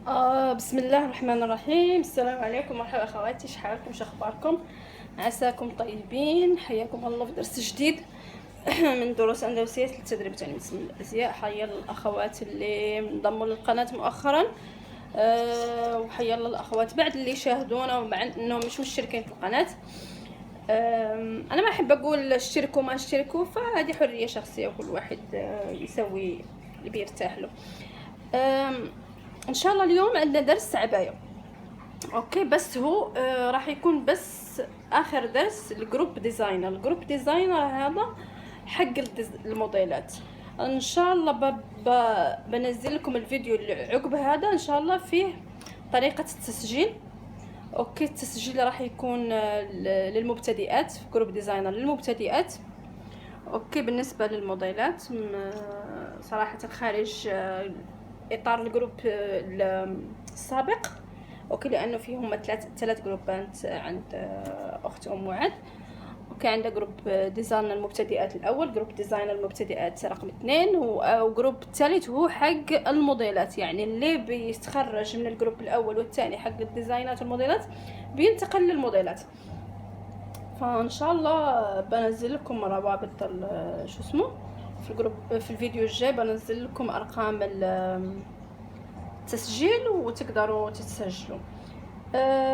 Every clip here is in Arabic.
بسم الله الرحمن الرحيم. السلام عليكم، مرحبا اخواتي، شحالكم، شخباركم؟ عساكم طيبين. حياكم الله في درس جديد من دروس اندلسيه للتدريب التعليمي باسم الازياء. حيا الاخوات اللي انضموا للقناه مؤخرا، وحيا الله الاخوات بعد اللي شاهدونا ومع انهم مش مشتركين في القناه. انا ما احب اقول اشتركوا ما اشتركوا، فهذه حريه شخصيه وكل واحد يسوي اللي بيرتاح له. ان شاء الله اليوم عندنا درس عبايه، اوكي، بس هو راح يكون بس اخر درس الجروب ديزاينر. الجروب ديزاينر هذا حق الموديلات. ان شاء الله بنزل لكم الفيديو اللي عقب هذا ان شاء الله فيه طريقة التسجيل. اوكي، التسجيل راح يكون للمبتدئات، في جروب ديزاينر للمبتدئات. اوكي، بالنسبة للموديلات صراحة خارج اطار الجروب السابق، اوكي، لانه فيهم ثلاث جروبات عند اخت ام معاذ. اوكي، عندنا جروب ديزاين المبتدئات الاول، جروب ديزاين المبتدئات رقم 2، وجروب الثالث هو حق الموديلات، يعني اللي بيتخرج من الجروب الاول والثاني حق الديزاينات والموديلات بينتقل للموديلات. فان شاء الله بنزل لكم روابط شو اسمه في الجروب. في الفيديو الجاي بنزل لكم ارقام التسجيل وتقدروا تتسجلوا.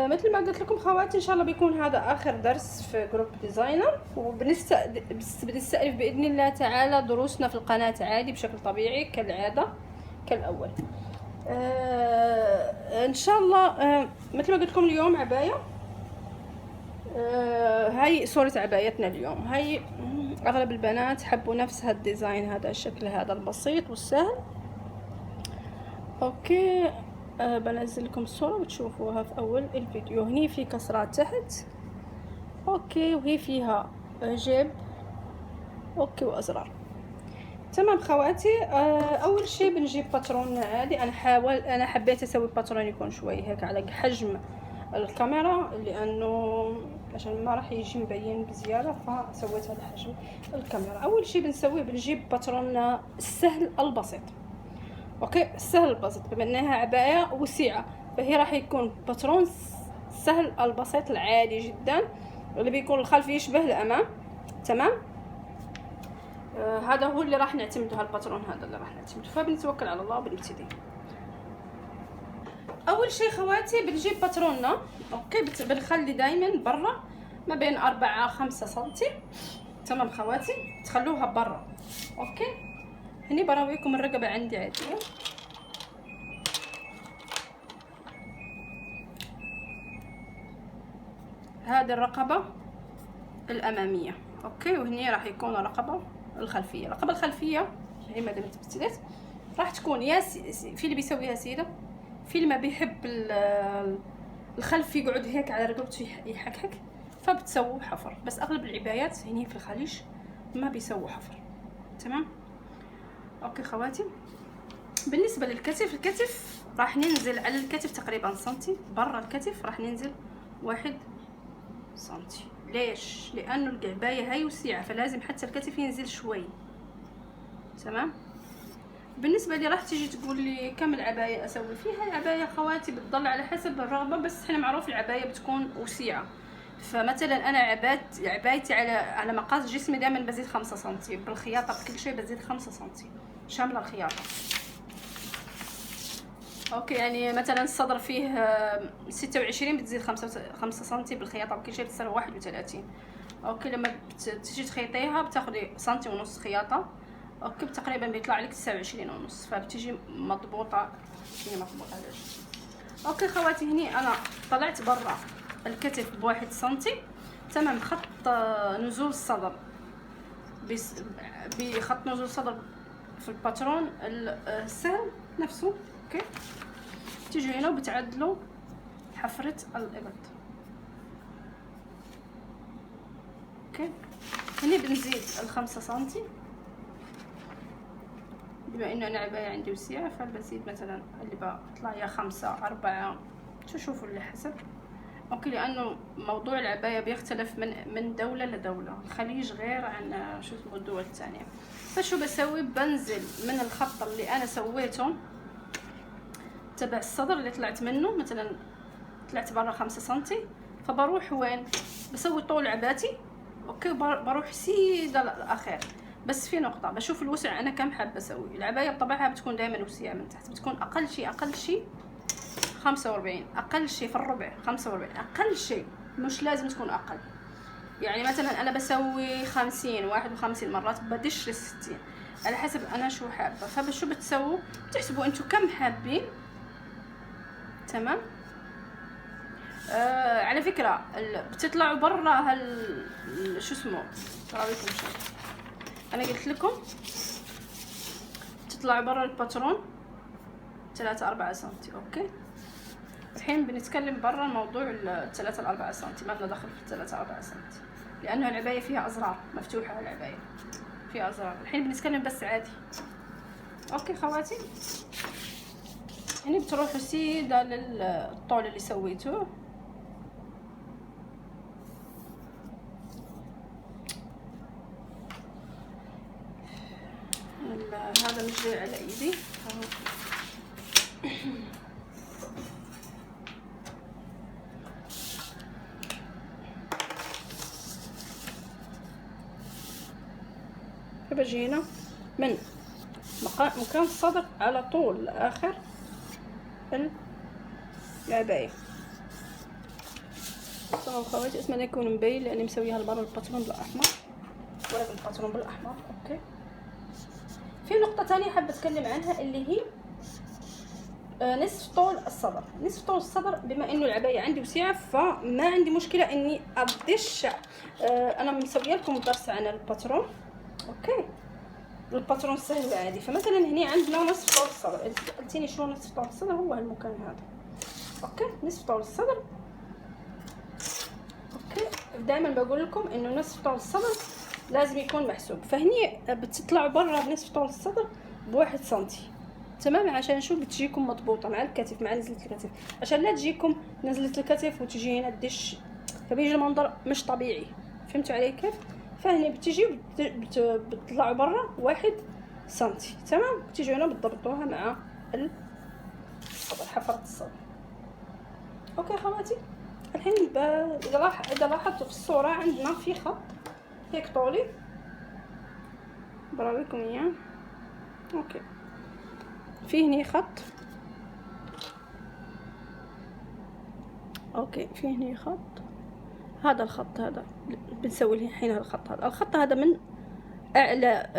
مثل ما قلت لكم خواتي، ان شاء الله بيكون هذا اخر درس في جروب ديزاينر، وبنستأنف باذن الله تعالى دروسنا في القناه عادي بشكل طبيعي كالعاده كالاول. ان شاء الله. مثل ما قلت لكم اليوم عبايه. هاي صورة عبايتنا اليوم. هاي اغلب البنات حبوا نفس هالديزاين، هذا الشكل هذا البسيط والسهل. اوكي، بنزل لكم الصورة وتشوفوها في اول الفيديو. هني في كسرات تحت، اوكي، وهي فيها جيب، اوكي، وازرار. تمام خواتي. اول شي بنجيب باترون عادي. انا حبيت اسوي باترون يكون شوي هيك على حجم الكاميرا، لانه عشان ما راح يجي مبين بزياده، فسويت هذا حجم الكاميرا. اول شي بنسويه بنجيب باتروننا السهل البسيط. اوكي، السهل البسيط، بما انها عبايه وسيعه فهي راح يكون باترون سهل البسيط العادي جدا، اللي بيكون الخلف يشبه الامام. تمام. هذا هو اللي راح نعتمده، هالباترون هذا اللي راح نعتمده. فبنتوكل على الله وبنبتدي. اول شيء خواتي بنجيب باتروننا، اوكي، بنخلي دايما برا ما بين 4-5 سنتي. تمام خواتي، تخلوها برا. اوكي، هني براويكم الرقبه عندي عاديه. هذه الرقبه الاماميه، اوكي، وهني راح يكون الرقبه الخلفيه. الرقبه الخلفيه هي ما دامت ابتديت راح تكون يا في اللي بيسويها سيده، في اللي ما بيحب الخلف يقعد هيك على رقبته يحكحك فبتسووا حفر. بس اغلب العبايات هنا في الخليج ما بيسووا حفر. تمام. اوكي خواتي، بالنسبه للكتف، الكتف راح ننزل على الكتف تقريبا سنتي، برا الكتف راح ننزل 1 سنتي. ليش؟ لانه العبايه هاي وسيعه، فلازم حتى الكتف ينزل شوي. تمام. بالنسبه لي راح تيجي تقول لي كم العبايه اسوي فيها. العبايه خواتي بتضل على حسب الرغبه، بس احنا معروف العبايه بتكون وسيعه. فمثلا انا عبايتي على مقاس جسمي دائما بزيد 5 سنتي، بالخياطه بكل شيء بزيد 5 سنتي شامله الخياطه. اوكي، يعني مثلا الصدر فيه 26 بتزيد 5 سنتي بالخياطه بكل شيء بتصير 31. اوكي، لما تجي تخيطيها بتاخدي سنتي ونص خياطه، اوكي، تقريبا بيطلع لك 29 ونص، فبتيجي مضبوطه. هي مضبوطه على الجسم. اوكي خواتي، هني انا طلعت برا الكتف ب1 سنتي. تمام. خط نزول الصدر بخط نزول الصدر في الباترون السهل نفسه. اوكي، تيجوا هنا وبتعدلوا حفرة الإبط. اوكي، هني بنزيد 5 سنتي، بما انه انا عباية عندي وسيعة فبزيد مثلا اللي بطلع يا 5 4 تشوفوا اللي حسب. اوكي، لانه موضوع العباية بيختلف من دولة لدولة. الخليج غير عن شو اسمه الدول الثانية. فشو بسوي؟ بنزل من الخط اللي انا سويته تبع الصدر اللي طلعت منه، مثلا طلعت برا 5 سنتي، فبروح وين بسوي طول عباتي. اوكي، بروح سيده للاخير. بس في نقطه، بشوف الوسع انا كم حابه اسوي. العبايه بطبعها بتكون دائما وسيعه من تحت، بتكون اقل شيء 45، اقل شيء في الربع 45 اقل شيء، مش لازم تكون اقل. يعني مثلا انا بسوي 50 51 مرات، بدش ل60 على حسب انا شو حابه. فبشو بتسووا؟ بتحسبوا انتم كم حابين. تمام. على فكره بتطلعوا برا شو اسمه، راويكم شو انا قلت لكم، تطلعوا برا الباترون 3-4 سنتي. اوكي، الحين بنتكلم برا الموضوع 3-4 سنتي، ما لنا دخل في 3-4 سنتي، لانه العبايه فيها ازرار مفتوحه. العبايه فيها ازرار، الحين بنتكلم بس عادي. اوكي خواتي، هني بتروحوا سيدا للطول اللي سويتوه. هذا مش جاي على ايدي. فبجي هنا من مكان الصدر على طول لاخر العباية. طبعا خواتي اسمها يكون مبين لاني مسويها لبرا الباترون بالاحمر، ورق الباترون بالاحمر. اوكي، في نقطة تانية حابة اتكلم عنها اللي هي نصف طول الصدر. نصف طول الصدر بما انه العباية عندي وسيعة، فما عندي مشكلة اني ادش. انا مسويه لكم درس عن الباترون. اوكي، الباترون سهل وعادي. فمثلا هنا عندنا نصف طول الصدر، قلتيني شلون نصف طول الصدر؟ هو المكان هذا. اوكي، نصف طول الصدر. اوكي، دائما بقول لكم انه نصف طول الصدر لازم يكون محسوب. فهني بتطلعوا برا بنصف طول الصدر ب1 سنتي. تمام، عشان شو بتجيكم مضبوطه مع الكتف، مع نزله الكتف، عشان لا تجيكم نزله الكتف وتجي هنا تدش، فبيجي المنظر مش طبيعي. فهمتوا علي كيف؟ فهني بتجي بتطلعوا برا 1 سنتي. تمام، بتيجوا هنا بتضبطوها مع الصدر، حفرة الصدر. اوكي خواتي، الحين اذا لاحظتوا في الصورة عندنا في خط هيك طولي، براويكم اياه. اوكي، في هني خط. اوكي، في هني خط. هذا الخط هذا بنسوي الحين الخط هذا. الخط هذا من اعلى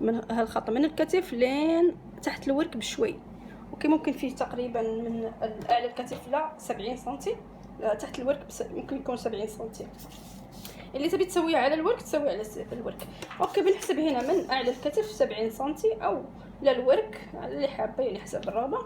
من هالخط من الكتف لين تحت الورك بشوي. اوكي، ممكن فيه تقريبا من اعلى الكتف ل 70 سنتي، تحت الورك ممكن يكون 70 سنتي. اللي تبي تسويه على الورك تسويه على الورك. اوكي، بنحسب هنا من اعلى الكتف 70 سنتي او للورك اللي حابه، يعني حسب الرغبه.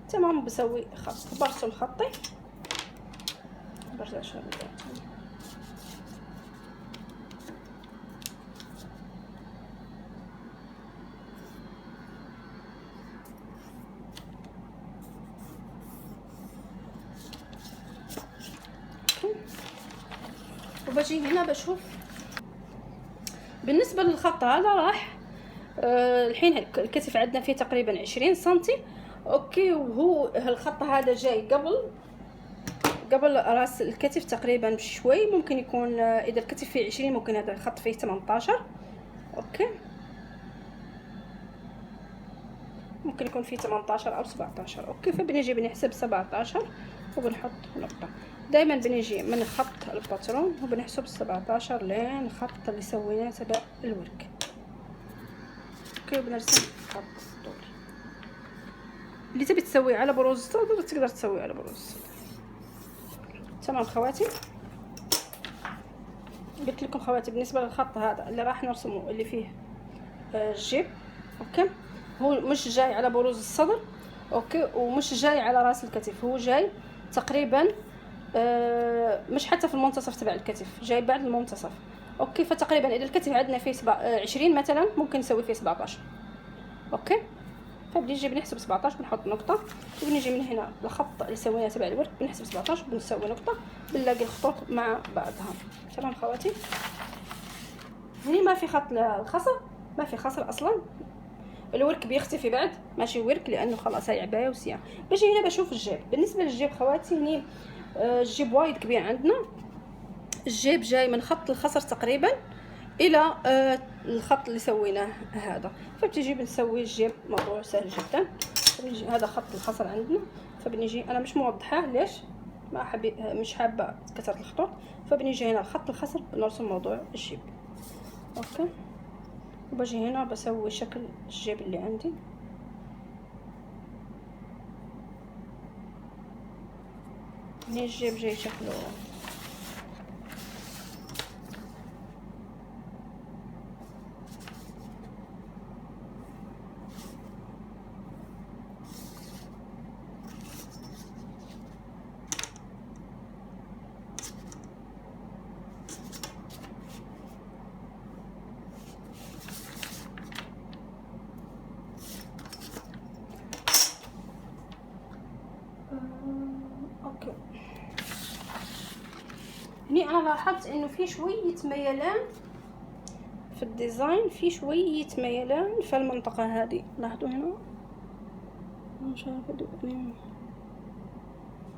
تمام، بسوي خط، برسم خطي، برجع شوي. وبجي هنا بشوف بالنسبه للخط هذا راح الحين الكتف عندنا فيه تقريبا 20 سنتي. اوكي، وهو هالخط هذا جاي قبل راس الكتف تقريبا بشوي. ممكن يكون اذا الكتف فيه 20 ممكن هذا الخط فيه 18. اوكي، ممكن يكون فيه 18 او 17. اوكي، فبنجي بنحسب 17 وبنحط نقطة. دايما بنجي من خط الباترون وبنحسب 17 لين الخط اللي سويناه تبع الورك. اوكي، وبنرسم خط طولي. اللي تبي تسويه على بروز الصدر تقدر تسويه على بروز الصدر. تمام خواتي، قلت لكم خواتي بالنسبه للخط هذا اللي راح نرسمه اللي فيه الجيب. اوكي، هو مش جاي على بروز الصدر. اوكي، ومش جاي على راس الكتف، هو جاي تقريبا مش حتى في المنتصف تبع الكتف، جاي بعد المنتصف. اوكي، فتقريبا اذا الكتف عندنا فيه 20 مثلا ممكن نسوي فيه 17. اوكي، فبنيجي بنحسب 17 بنحط نقطه، وبنيجي من هنا الخط اللي سويناه تبع الورك بنحسب 17 بنسوي نقطه، بنلاقي الخطوط مع بعضها. تمام خواتي، هني ما في خط للخصر، ما في خصر اصلا. الورك بيختفي بعد، ماشي ورك لانه خلاص هاي عبايه وسيان. باجي هنا بشوف الجيب. بالنسبه للجيب خواتي هني الجيب وايد كبير عندنا. الجيب جاي من خط الخصر تقريبا الى الخط اللي سويناه هذا، فبتجي بنسوي الجيب. موضوع سهل جدا. هذا خط الخصر عندنا، فبنيجي انا مش موضحاه ليش ما مش حابه كثره الخطوط، فبنيجي هنا خط الخصر بنرسم موضوع الجيب. اوكي، وبجي هنا بسوي شكل الجيب اللي عندي. هنا الجيب جاي شكله اوكي. هني انا لاحظت انه في شويه ميلان في الديزاين، في شويه ميلان في المنطقه هذه. لاحظوا هنا مش عارفه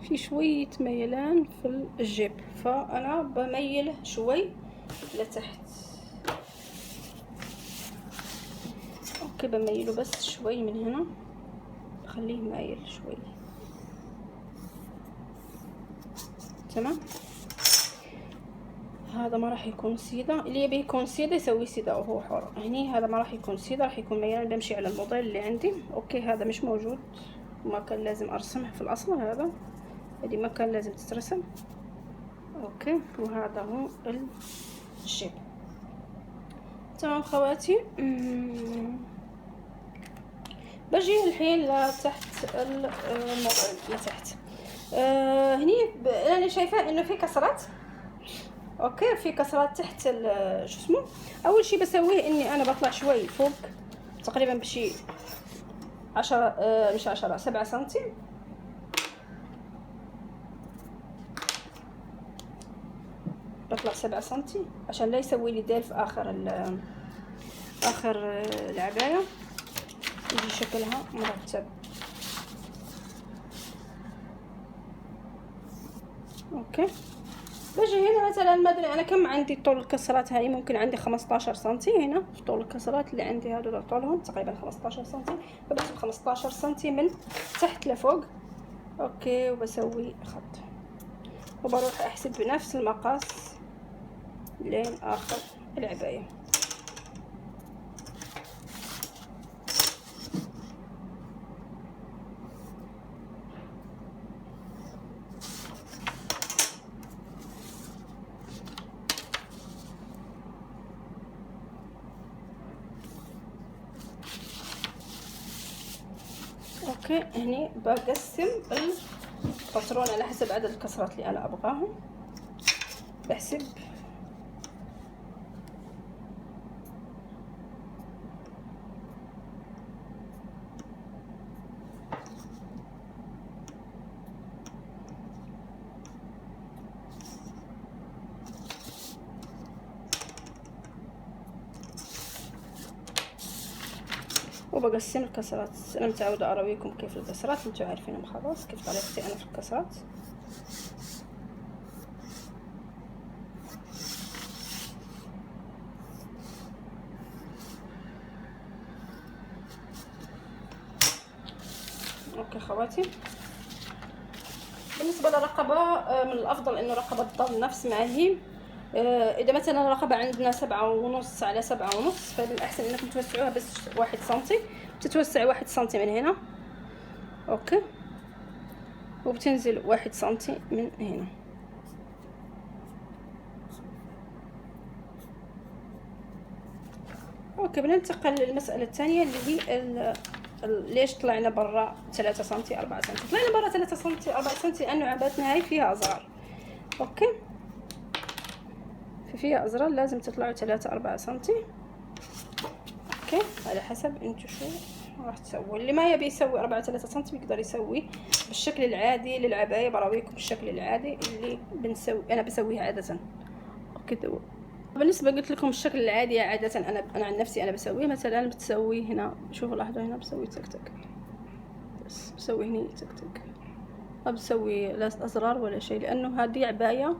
في شويه ميلان في الجيب، فانا بميله شوي لتحت. اوكي، بميله بس شوي من هنا، بخليه مايل شوي. تمام. هذا ما راح يكون سيده، اللي يبي يكون سيده يسوي سيده وهو حر. هني هذا ما راح يكون سيده، راح يكون ميال. بمشي على الموديل اللي عندي. اوكي، هذا مش موجود، ما كان لازم ارسمه في الاصل. هذه ما كان لازم تترسم. اوكي، وهذا هو الجيب. تمام خواتي. بجي الحين لتحت الموديل لتحت. هني انا شايفه انه في كسرات. اوكي، في كسرات تحت شو اسمه. اول شي بسويه اني انا بطلع شوي فوق، تقريبا بشي 10 مش 10 7 سنتي. بطلع 7 سنتي عشان لا يسوي لي ديل في اخر العبايه، يجي شكلها مرتب. اوكي، باجي هنا مثلا ما ادري انا كم عندي طول الكسرات هاي. ممكن عندي 15 سنتي هنا في طول الكسرات اللي عندي. هذول طولهم تقريبا 15 سنتي، فبكتب 15 سنتي من تحت لفوق. اوكي، وبسوي خط وبروح احسب بنفس المقاس لين اخر العبايه. اوكي، هني بقسم الباترون على حسب عدد الكسرات اللي انا ابغاهم. بحسب وبقسم الكسرات. انا متعوده اراويكم كيف الكسرات، انتوا عارفينهم خلاص كيف طريقتي انا في الكسرات. اوكي خواتي، بالنسبه للرقبه من الافضل انه الرقبه تضل نفس ما هي. اذا مثلا الرقبه عندنا 7.5 على 7.5، فالاحسن انكم توسعوها بس 1 سنتي. بتتوسعي 1 سنتي من هنا. اوكي، وبتنزل 1 سنتي من هنا. اوكي، بننتقل للمسألة الثانية اللي هي ليش طلعنا برا 3 سنتي 4 سنتي. طلعنا برا 3 سنتي 4 سنتي لانه عباتنا هاي فيها ازرار. اوكي، فيها ازرار لازم تطلعوا 3 4 سنتي. اوكي، على حسب انتو شو راح تسوي. اللي ما يبي يسوي 4 3 سنتي بيقدر يسوي بالشكل العادي للعباية. براويكم الشكل العادي اللي انا بسويه عادة. اوكي، بالنسبه قلت لكم الشكل العادي عاده انا عن نفسي انا بسويه. مثلا بتسوي هنا، شوفوا لاحظوا هنا بسوي تك تك، بس بسوي هنا تك تك، ما بسوي لا ازرار ولا شيء، لانه هذه عبايه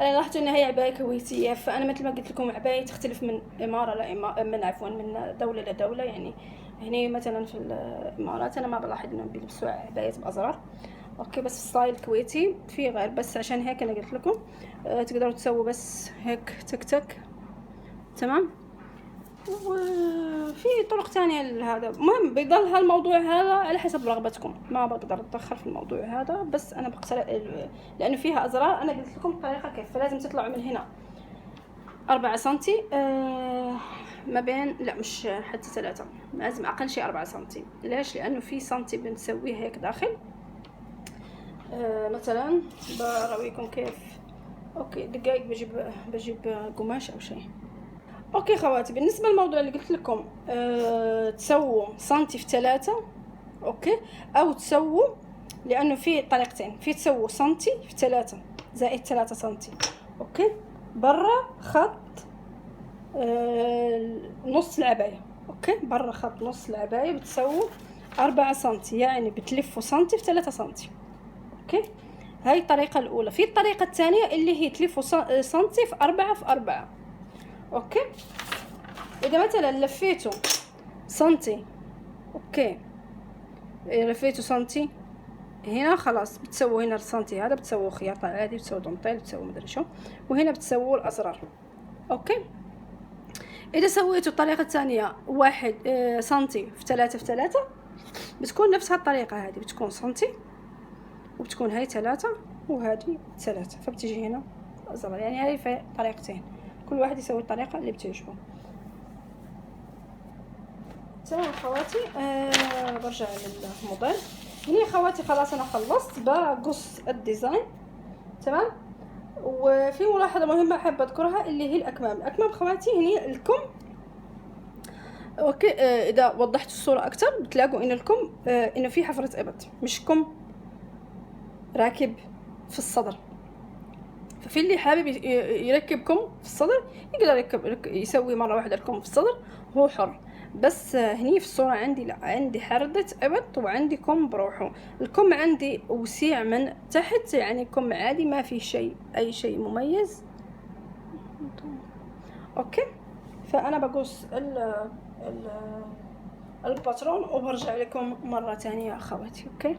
انا لاحظت انها هي عبايه كويتيه. فانا مثل ما قلت لكم عبايه تختلف من اماره من عفوا من دوله لدوله. يعني هنا مثلا في الامارات انا ما بلاحظ انهم بيلبسوا عبايات بازرار، اوكي، بس ستايل كويتي في غير. بس عشان هيك انا قلت لكم تقدروا تسووا بس هيك تك تك، تمام. وفي طرق تانية لهذا. المهم بيضل هالموضوع هذا على حسب رغبتكم، ما بقدر اتدخل في الموضوع هذا، بس انا بقترح لانه فيها ازرار. انا قلت لكم الطريقه كيف. فلازم تطلعوا من هنا 4 سنتي ما بين، لا مش حتى 3، لازم اقل شيء 4 سنتي. ليش؟ لانه في سنتي بنسويه هيك داخل. مثلا برويكم كيف. اوكي دقائق بجيب قماش او شيء. اوكي خواتي، بالنسبه للموضوع اللي قلت لكم تسووا سنتي في 3، اوكي، او تسووا، لانه في طريقتين، في تسووا سنتي في 3 زائد 3 سنتي، اوكي، برا خط نص العبايه، اوكي، برا خط نص العبايه بتسووا 4 سنتي، يعني بتلفوا سنتي في 3 سنتي، اوكي. هاي الطريقه الاولى. في الطريقه الثانيه اللي هي تلفوا سنتي في 4 في 4، اوكي. اذا مثلا لفيتوا سنتي، اوكي، لفيتوا سنتي هنا خلاص بتسووا هنا السنتي هذا بتسووا خياطه عادي، بتسووا دونتيل، بتسووا مدري شو، وهنا بتسووا الازرار، اوكي. اذا سويتوا الطريقه الثانيه 1 سنتي في 3 في 3 بتكون نفس هالطريقه. هذه بتكون سنتي وبتكون هاي 3 وهذه 3، فبتيجي هنا الازرار. يعني هاي في طريقتين، كل واحد يسوي الطريقه اللي بتعجبه. تمام خواتي. برجع للموديل هنا خواتي. خلاص انا خلصت، بقص الديزاين، تمام. وفي ملاحظه مهمه حابه اذكرها اللي هي الاكمام. الاكمام خواتي هنا الكم، اوكي. اذا وضحت الصوره اكثر بتلاقوا ان الكم انه في حفره ابط، مش كم راكب في الصدر. ففي اللي حابب يركب كم في الصدر يقدر يسوي مره واحده الكم في الصدر، هو حر. بس هني في الصورة عندي لا، عندي حردة ابط وعندي كم بروحه. الكم عندي وسيع من تحت، يعني كم عادي ما في شيء اي شيء مميز، اوكي. فانا بقص الباترون وبرجع لكم مرة تانية اخواتي، اوكي.